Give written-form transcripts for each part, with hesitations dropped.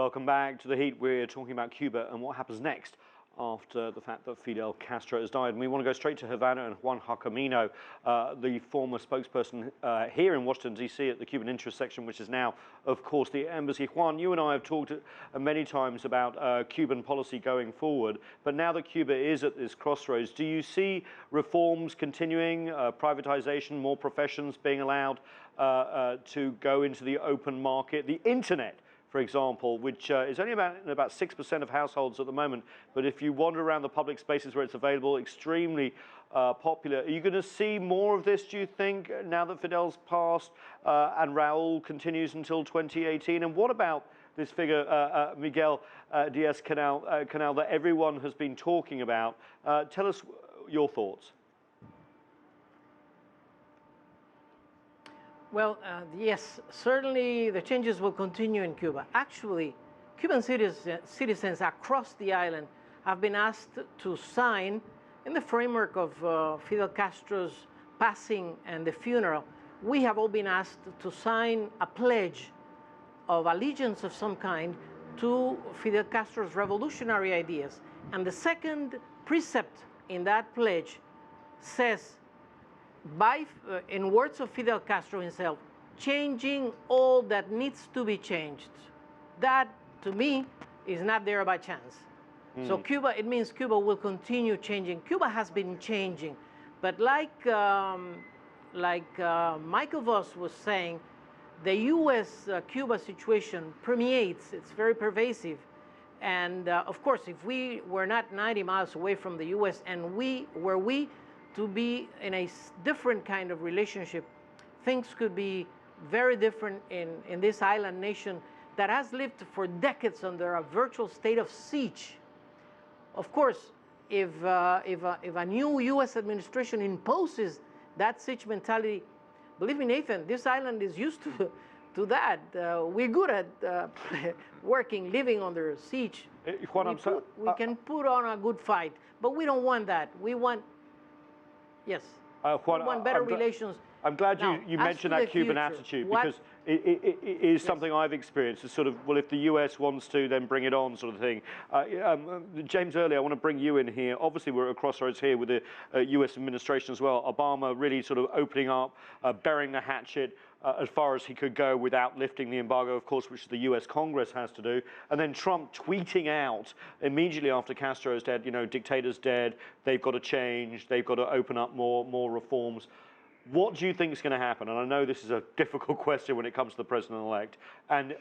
Welcome back to The Heat. We're talking about Cuba and what happens next after the fact that Fidel Castro has died. And we want to go straight to Havana and Juan Jacomino, the former spokesperson here in Washington, D.C. at the Cuban Interest Section, which is now, of course, the embassy. Juan, you and I have talked many times about Cuban policy going forward. But now that Cuba is at this crossroads, do you see reforms continuing, privatization, more professions being allowed to go into the open market? The internet, for example, which is only about 6% of households at the moment, but if you wander around the public spaces where it's available, extremely popular. Are you going to see more of this, do you think, now that Fidel's passed and Raul continues until 2018? And what about this figure, Miguel Diaz-Canel, that everyone has been talking about? Tell us your thoughts. Well, yes, certainly the changes will continue in Cuba. Actually, Cuban citizens across the island have been asked to sign, in the framework of Fidel Castro's passing and the funeral, we have all been asked to sign a pledge of allegiance of some kind to Fidel Castro's revolutionary ideas. And the second precept in that pledge says, in words of Fidel Castro himself, changing all that needs to be changed. That, to me, is not there by chance. So Cuba, it means Cuba will continue changing. Cuba has been changing, but like Michael Voss was saying, the U.S.-Cuba situation permeates, it's very pervasive. And of course, if we were not 90 miles away from the U.S. and were we to be in a different kind of relationship, things could be very different in this island nation that has lived for decades under a virtual state of siege. Of course, if a new U.S. administration imposes that siege mentality, believe me, Nathan, this island is used to that. We're good at living under siege. We can put on a good fight, but we don't want that. We want, yes, Juan, we want better relations. I'm glad you mentioned that Cuban attitude, because it is something I've experienced. It's sort of, well, if the US wants to, then bring it on, sort of thing. James, earlier, I want to bring you in here. Obviously, we're at a crossroads here with the US administration as well. Obama really sort of opening up, burying the hatchet as far as he could go without lifting the embargo, of course, which the US Congress has to do. And then Trump tweeting out immediately after Castro is dead, you know, dictator's dead, they've got to change, they've got to open up more reforms. What do you think is going to happen? And I know this is a difficult question when it comes to the president-elect. And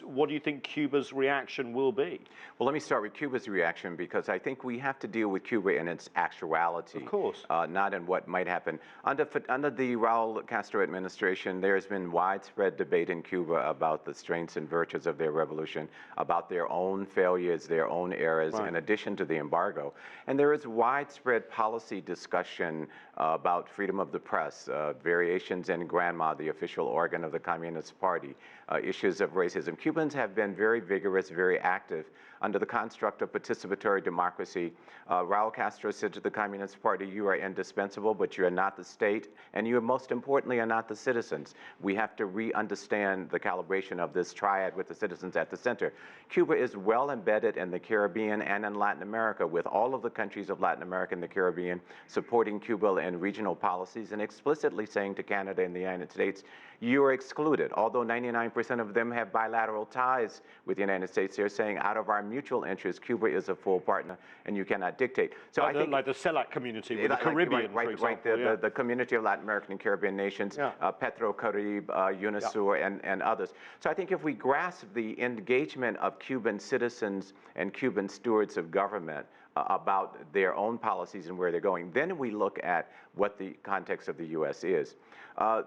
what do you think Cuba's reaction will be? Well, let me start with Cuba's reaction, because I think we have to deal with Cuba in its actuality. Of course. Not in what might happen. Under the Raul Castro administration, there's been widespread debate in Cuba about the strengths and virtues of their revolution, about their own failures, their own errors, in addition to the embargo. And there is widespread policy discussion about freedom of the press, variations in Granma, the official organ of the Communist Party, issues of racism. Cubans have been very vigorous, very active under the construct of participatory democracy. Raul Castro said to the Communist Party, you are indispensable, but you are not the state, and you, most importantly, are not the citizens. We have to re-understand the calibration of this triad with the citizens at the center. Cuba is well embedded in the Caribbean and in Latin America, with all of the countries of Latin America and the Caribbean supporting Cuba in regional policies and explicitly saying to Canada and the United States, you are excluded. Although 99% of them have bilateral ties with the United States, they're saying out of our mutual interest, Cuba is a full partner and you cannot dictate. So I think, like the CELAC community with the Caribbean, for example. The community of Latin American and Caribbean nations, Petro-Carib, UNASUR, and others. So I think if we grasp the engagement of Cuban citizens and Cuban stewards of government about their own policies and where they're going, then we look at what the context of the U.S. is.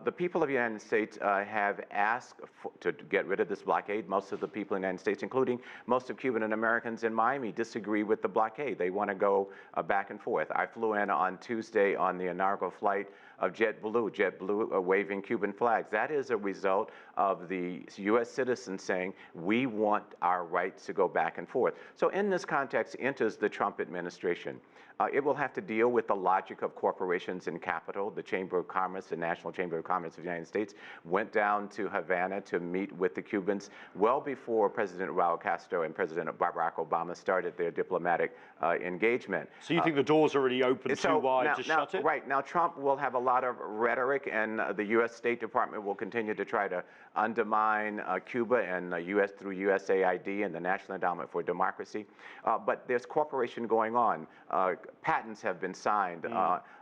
The people of the United States have asked to get rid of this blockade. Most of the people in the United States, including most of Cuban and Americans in Miami, disagree with the blockade. They want to go back and forth. I flew in on Tuesday on the inaugural flight of JetBlue waving Cuban flags. That is a result of the U.S. citizens saying, we want our rights to go back and forth. So in this context enters the Trump administration. It will have to deal with the logic of corporations and capital. The Chamber of Commerce, the National Chamber of Commerce of the United States, went down to Havana to meet with the Cubans well before President Rafael Castro and President Barack Obama started their diplomatic engagement. So you think the door's already open too wide to shut it? Right. Now, Trump will have a lot of rhetoric, and the U.S. State Department will continue to try to undermine Cuba and through USAID and the National Endowment for Democracy. But there's cooperation going on. Patents have been signed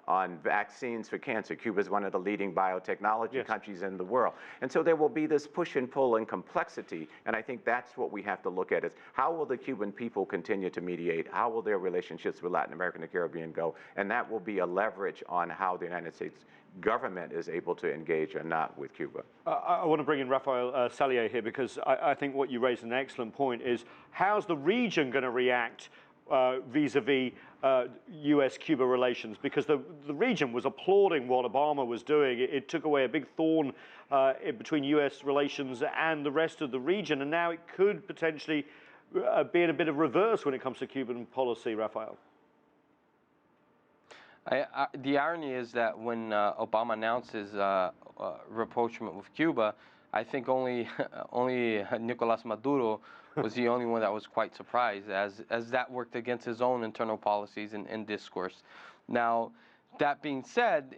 on vaccines for cancer. Cuba is one of the leading biotechnology countries in the world. And so there will be this push and pull and complexity, and I think that's what we have to look at is how will the Cuban people continue to mediate? How will their relationships with Latin America and the Caribbean go? And that will be a leverage on how the United States government is able to engage or not with Cuba. I want to bring in Rafael Salies here because I think what you raised an excellent point is how's the region going to react vis-a-vis U.S.-Cuba relations, because the region was applauding what Obama was doing. It took away a big thorn between U.S. relations and the rest of the region, and now it could potentially be in a bit of reverse when it comes to Cuban policy, Rafael. The irony is that when Obama announced his rapprochement with Cuba, I think only Nicolas Maduro was the only one that was quite surprised, as that worked against his own internal policies and discourse. Now, that being said,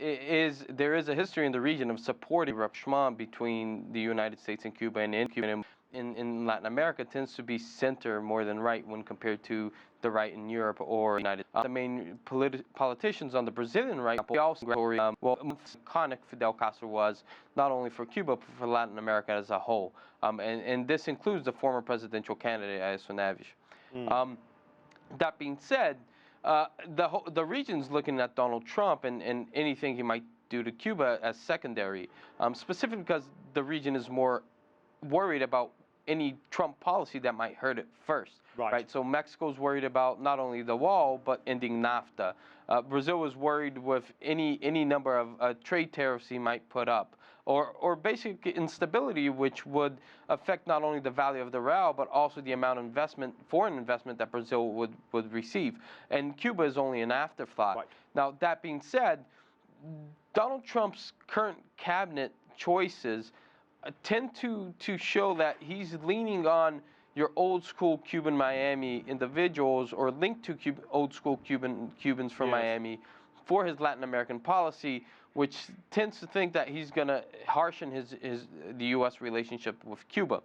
there is a history in the region of supporting rapprochement between the United States and Cuba, and in Cuba. In Latin America tends to be center more than right when compared to the right in Europe or United States. The main politicians on the Brazilian right, we also iconic Fidel Castro was, not only for Cuba, but for Latin America as a whole. And this includes the former presidential candidate, Aécio Neves. That being said, the region's looking at Donald Trump and anything he might do to Cuba as secondary, specifically because the region is more worried about any Trump policy that might hurt it first. Right. So Mexico's worried about not only the wall, but ending NAFTA. Brazil was worried with any number of trade tariffs he might put up, or basic instability, which would affect not only the value of the real, but also the amount of foreign investment that Brazil would receive. And Cuba is only an afterthought. Right. Now, that being said, Donald Trump's current cabinet choices tend to show that he's leaning on your old school Cuban Miami individuals, or linked to old school Cubans from Miami, for his Latin American policy, which tends to think that he's going to harshen the U.S. relationship with Cuba.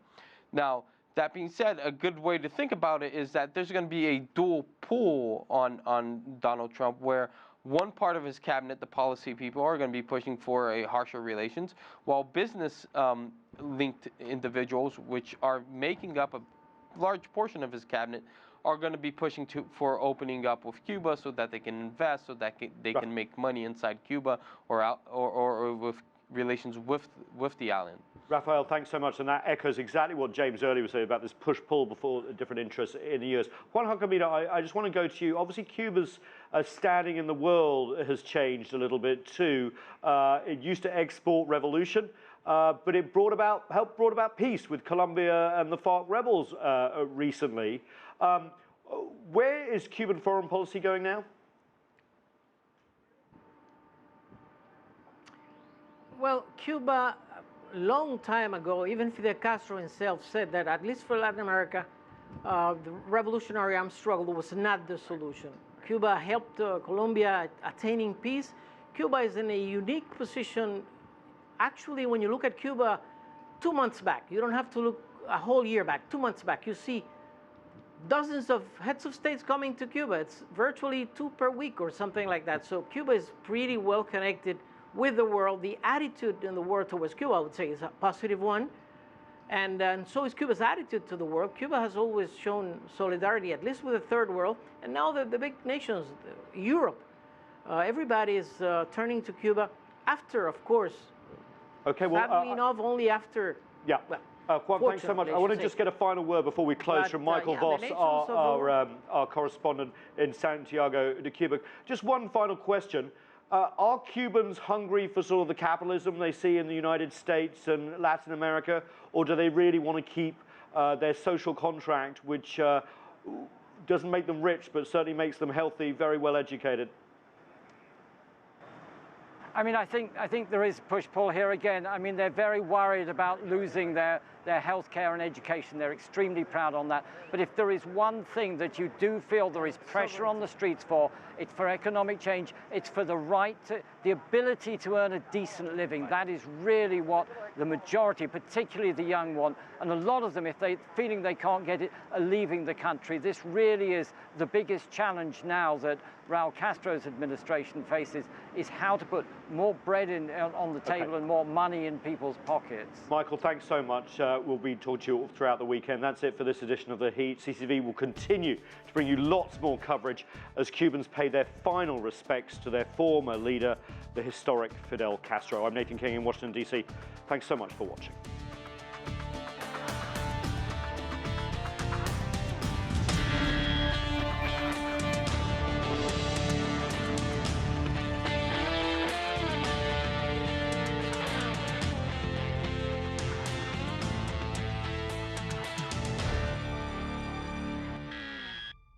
Now, that being said, a good way to think about it is that there's going to be a dual pull on Donald Trump, where one part of his cabinet, the policy people, are going to be pushing for a harsher relations, while business-linked individuals, which are making up a large portion of his cabinet, are going to be pushing for opening up with Cuba so that they can invest, so that they can make money inside Cuba or with relations with the island. Rafael, thanks so much, and that echoes exactly what James earlier was saying about this push-pull before different interests in the U.S. Juan Jacomino, I just want to go to you. Obviously, Cuba's standing in the world has changed a little bit too. It used to export revolution, but it helped brought about peace with Colombia and the FARC rebels recently. Where is Cuban foreign policy going now? Well, Cuba, long time ago, even Fidel Castro himself said that, at least for Latin America, the revolutionary armed struggle was not the solution. Cuba helped Colombia attaining peace. Cuba is in a unique position. Actually, when you look at Cuba 2 months back, you don't have to look a whole year back, 2 months back, you see dozens of heads of states coming to Cuba. It's virtually 2 per week or something like that. So Cuba is pretty well connected with the world. The attitude in the world towards Cuba, I would say, is a positive one. And so is Cuba's attitude to the world. Cuba has always shown solidarity, at least with the third world. And now the big nations, Europe, everybody is turning to Cuba after, of course, sadly enough, only after. Yeah. Well, Juan, thanks so much. I want to just get a final word before we close from Michael Voss, our correspondent in Santiago de Cuba. Just one final question. Are Cubans hungry for sort of the capitalism they see in the United States and Latin America, or do they really want to keep their social contract, which doesn't make them rich, but certainly makes them healthy, very well educated. I mean, I think there is push-pull here again. I mean, they're very worried about losing their health care and education. They're extremely proud on that. But if there is one thing that you do feel there is pressure on the streets for, it's for economic change. It's for the right to, the ability to earn a decent living. That is really what the majority, particularly the young, want. And a lot of them, if they're feeling they can't get it, are leaving the country. This really is the biggest challenge now that Raul Castro's administration faces, is how to put more bread on the table and more money in people's pockets. Michael, thanks so much. We'll be talking to you throughout the weekend. That's it for this edition of The Heat. CCTV will continue to bring you lots more coverage as Cubans pay their final respects to their former leader, the historic Fidel Castro. I'm Nathan King in Washington, D.C. Thanks so much for watching.